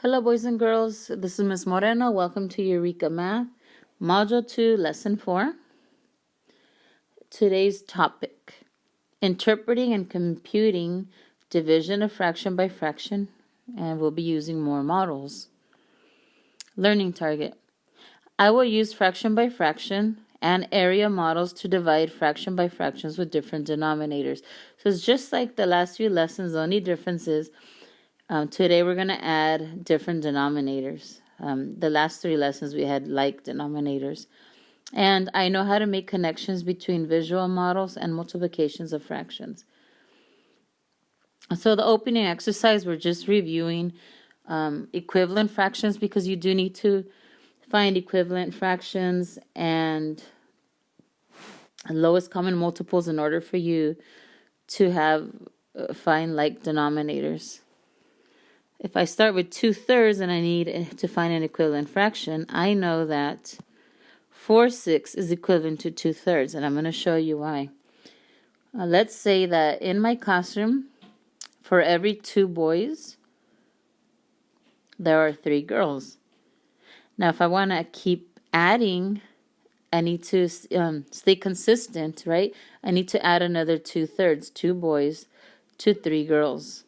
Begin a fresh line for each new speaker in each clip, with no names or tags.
Hello, boys and girls. This is Ms. Moreno. Welcome to Eureka Math, Module 2, Lesson 4. Today's topic, interpreting and computing division of fraction by fraction, and we'll be using more models. Learning target. I will use fraction by fraction and area models to divide fraction by fractions with different denominators. So it's just like the last few lessons. The only difference is today we're going to add different denominators. The last 3 lessons we had like denominators. And I know how to make connections between visual models and multiplications of fractions. So the opening exercise, we're just reviewing equivalent fractions because you do need to find equivalent fractions and lowest common multiples in order for you to have find like denominators. If I start with 2/3 and I need to find an equivalent fraction, I know that 4/6 is equivalent to 2/3, and I'm going to show you why. Let's say that in my classroom, for every 2 boys, there are 3 girls. Now, if I want to keep adding, I need to stay consistent, right? I need to add another 2/3, 2 boys to 3 girls.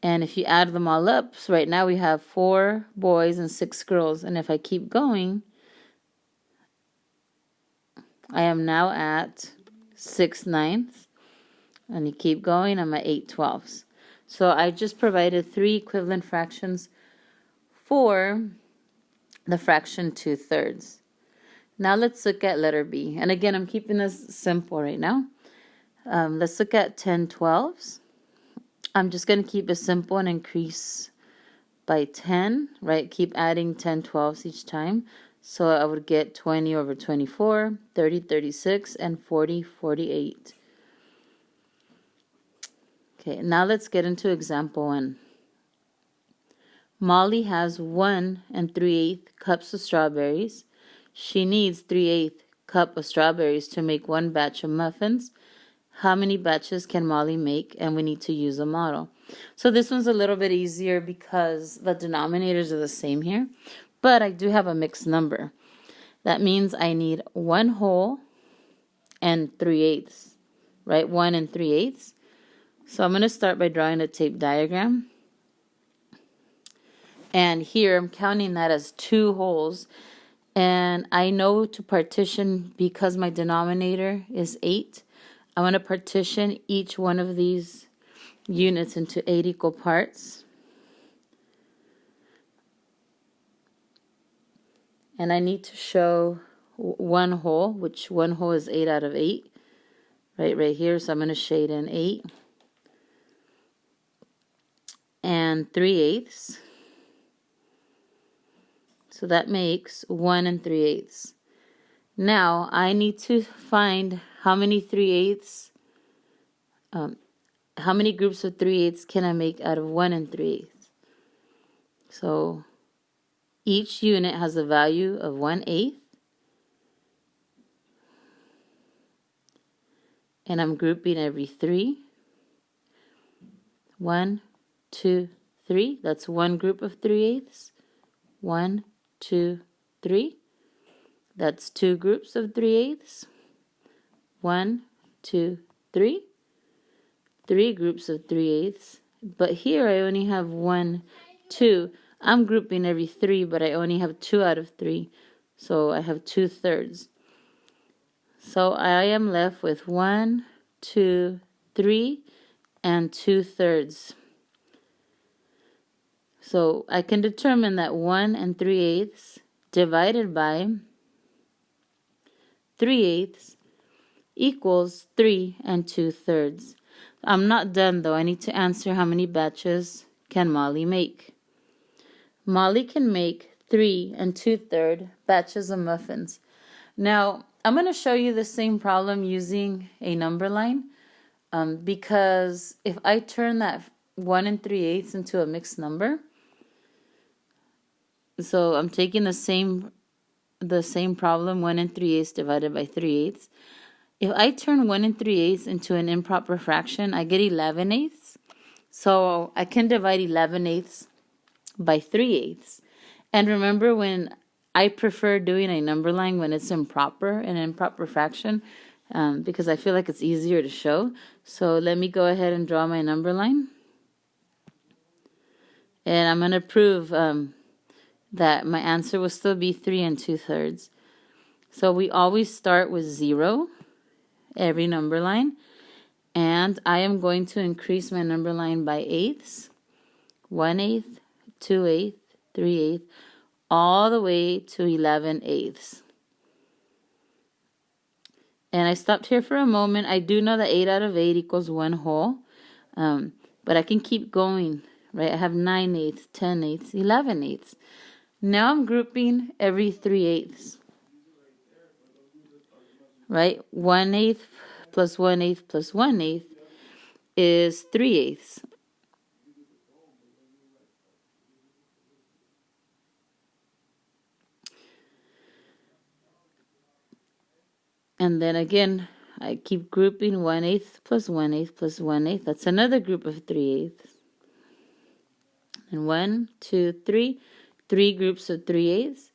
And if you add them all up, so right now we have 4 boys and 6 girls. And if I keep going, I am now at 6/9. And you keep going, I'm at 8/12. So I just provided 3 equivalent fractions for the fraction 2/3. Now let's look at letter B. And again, I'm keeping this simple right now. Let's look at 10/12. I'm just going to keep it simple and increase by 10, right? Keep adding 10/12 each time. So I would get 20/24, 30/36, and 40/48. Okay, now let's get into example 1. Molly has 1 3/8 cups of strawberries. She needs 3/8 cup of strawberries to make 1 batch of muffins. How many batches can Molly make? And we need to use a model. So this one's a little bit easier because the denominators are the same here. But I do have a mixed number. That means I need 1 whole and 3/8, right? 1 3/8. So I'm going to start by drawing a tape diagram. And here I'm counting that as 2 wholes. And I know to partition, because my denominator is 8, I want to partition each one of these units into 8 equal parts. And I need to show 1 whole, which 1 whole is 8 out of 8, right here. So I'm going to shade in 8. And 3/8. So that makes 1 3/8. Now I need to find how many 3/8, how many groups of 3/8 can I make out of 1 3/8. So each unit has a value of 1/8. And I'm grouping every 3. 1, 2, 3. That's 1 group of 3/8. 1, 2, 3. That's 2 groups of 3/8. 1, 2, 3. 3 groups of 3/8. But here I only have 1, 2. I'm grouping every 3, but I only have 2 out of 3. So I have 2/3. So I am left with 1, 2, 3, and 2/3. So I can determine that 1 3/8 divided by 3/8 equals 3 2/3. I'm not done though. I need to answer how many batches can Molly make. Molly can make 3 2/3 batches of muffins. Now, I'm going to show you the same problem using a number line because if I turn that 1 3/8 into a mixed number, so I'm taking the same problem, 1 3/8 divided by 3/8. If I turn 1 3/8 into an improper fraction, I get 11/8. So I can divide 11/8 by 3/8. And remember, when I prefer doing a number line when it's improper, an improper fraction, because I feel like it's easier to show. So let me go ahead and draw my number line. And I'm going to prove that my answer will still be 3 2/3. So we always start with 0, every number line. And I am going to increase my number line by eighths. 1/8, 2/8, 3/8, all the way to 11/8. And I stopped here for a moment. I do know that 8 out of 8 equals 1 whole. But I can keep going, right? I have 9/8, 10/8, 11/8. Now I'm grouping every 3/8. Right? 1/8 plus 1/8 plus 1/8 is 3/8. And then again, I keep grouping 1/8 plus 1/8 plus 1/8. That's another group of 3/8. And 1, 2, 3. 3 groups of 3/8.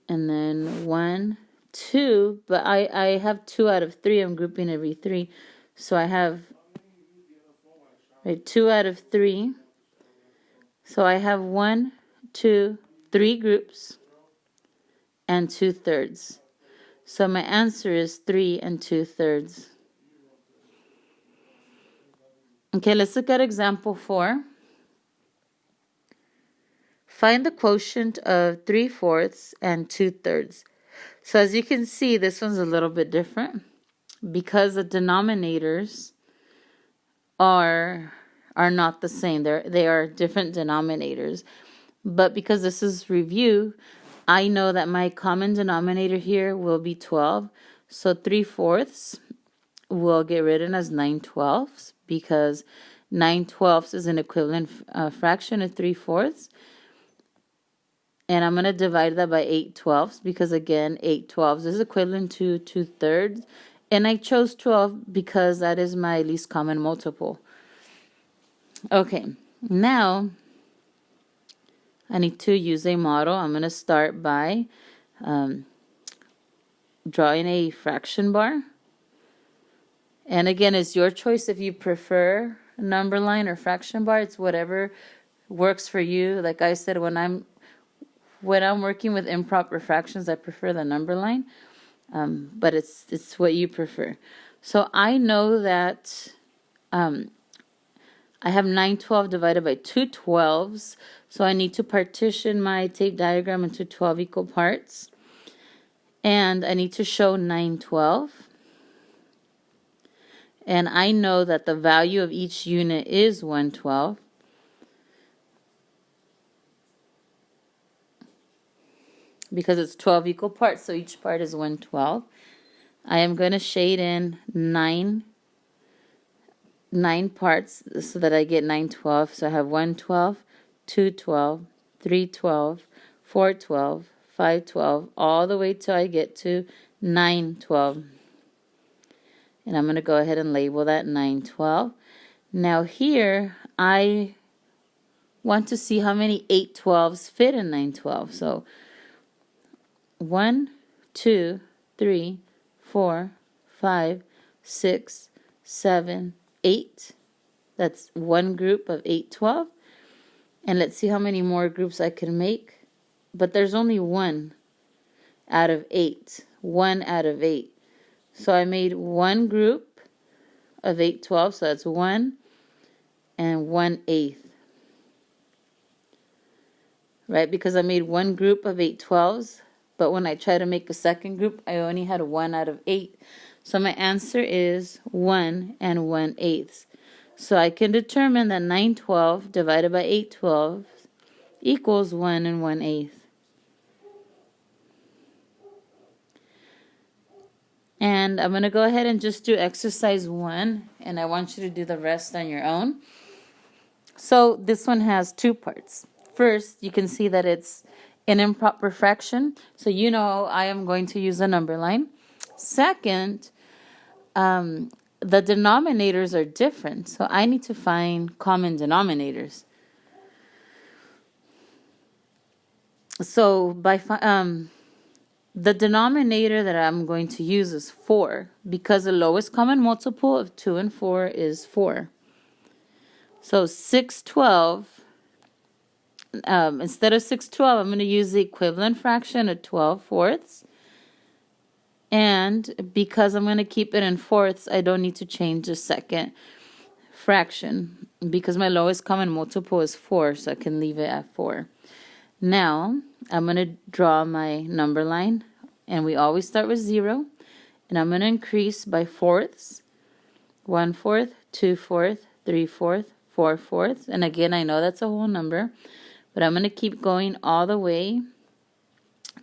And then 1, 2. But I have 2 out of 3. I'm grouping every 3. So I have 2 out of 3. So I have 1, 2, 3 groups and 2/3. So my answer is 3 2/3. Okay, let's look at example 4. Find the quotient of 3/4 and 2/3. So as you can see, this one's a little bit different because the denominators are not the same. They are different denominators. But because this is review, I know that my common denominator here will be 12. So 3/4 will get written as 9/12 because 9/12 is an equivalent fraction of 3/4. And I'm going to divide that by 8/12 because, again, 8/12 is equivalent to 2/3. And I chose 12 because that is my least common multiple. Okay, now I need to use a model. I'm going to start by drawing a fraction bar. And again, it's your choice if you prefer a number line or fraction bar. It's whatever works for you. Like I said, when I'm working with improper fractions, I prefer the number line. But it's what you prefer. So I know that I have 9/12 divided by 2/12s. So I need to partition my tape diagram into 12 equal parts. And I need to show 9/12. And I know that the value of each unit is 1/12. Because it's 12 equal parts, so each part is 1/12. I am going to shade in 9 parts so that I get 9/12. So I have 1/12, 2/12, 3/12, 4/12, 5/12, all the way till I get to 9/12. And I'm going to go ahead and label that 9/12. Now here, I want to see how many 8/12s fit in 9/12. So 1, 2, 3, 4, 5, 6, 7, 8. That's one group of 8/12. And let's see how many more groups I can make. But there's only 1 out of 8. 1 out of 8. So I made one group of 8/12. So that's 1 and 1/8. Right? Because I made one group of 8/12s. But when I try to make a second group, I only had 1 out of 8. So my answer is 1 and 1/8. So I can determine that 9/12 divided by 8/12 equals 1 and 1/8. And I'm going to go ahead and just do exercise 1. And I want you to do the rest on your own. So this one has 2 parts. First, you can see that it's an improper fraction. So you know I am going to use a number line. Second, the denominators are different. So I need to find common denominators. So the denominator that I'm going to use is 4 because the lowest common multiple of 2 and 4 is 4. So 612, instead of 612, I'm going to use the equivalent fraction of 12 fourths. And because I'm going to keep it in fourths, I don't need to change the second fraction because my lowest common multiple is 4, so I can leave it at 4. Now, I'm going to draw my number line, and we always start with 0, and I'm going to increase by fourths, 1/4, 2/4, 3/4, 4/4, and again, I know that's a whole number, but I'm going to keep going all the way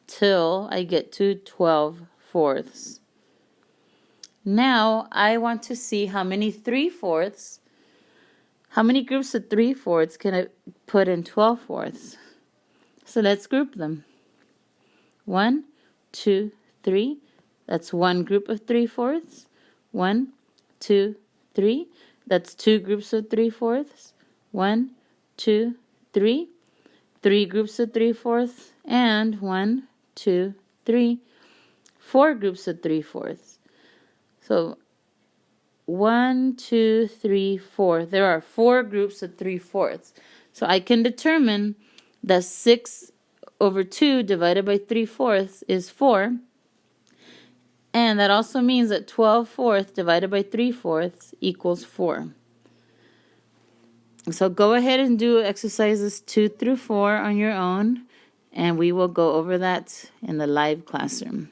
till I get to 12 fourths. Now, I want to see how many 3/4, how many groups of 3/4 can I put in 12 fourths? So let's group them. 1, 2, 3. That's one group of 3/4. 1, 2, 3. That's two groups of 3/4. 1, 2, 3. Three groups of 3/4. And 1, 2, 3. Four groups of 3/4. So 1, 2, 3, 4. There are 4 groups of 3/4. So I can determine that 6 over 2 divided by 3/4 is 4. And that also means that 12/4 divided by 3/4 equals 4. So go ahead and do exercises 2 through 4 on your own, and we will go over that in the live classroom.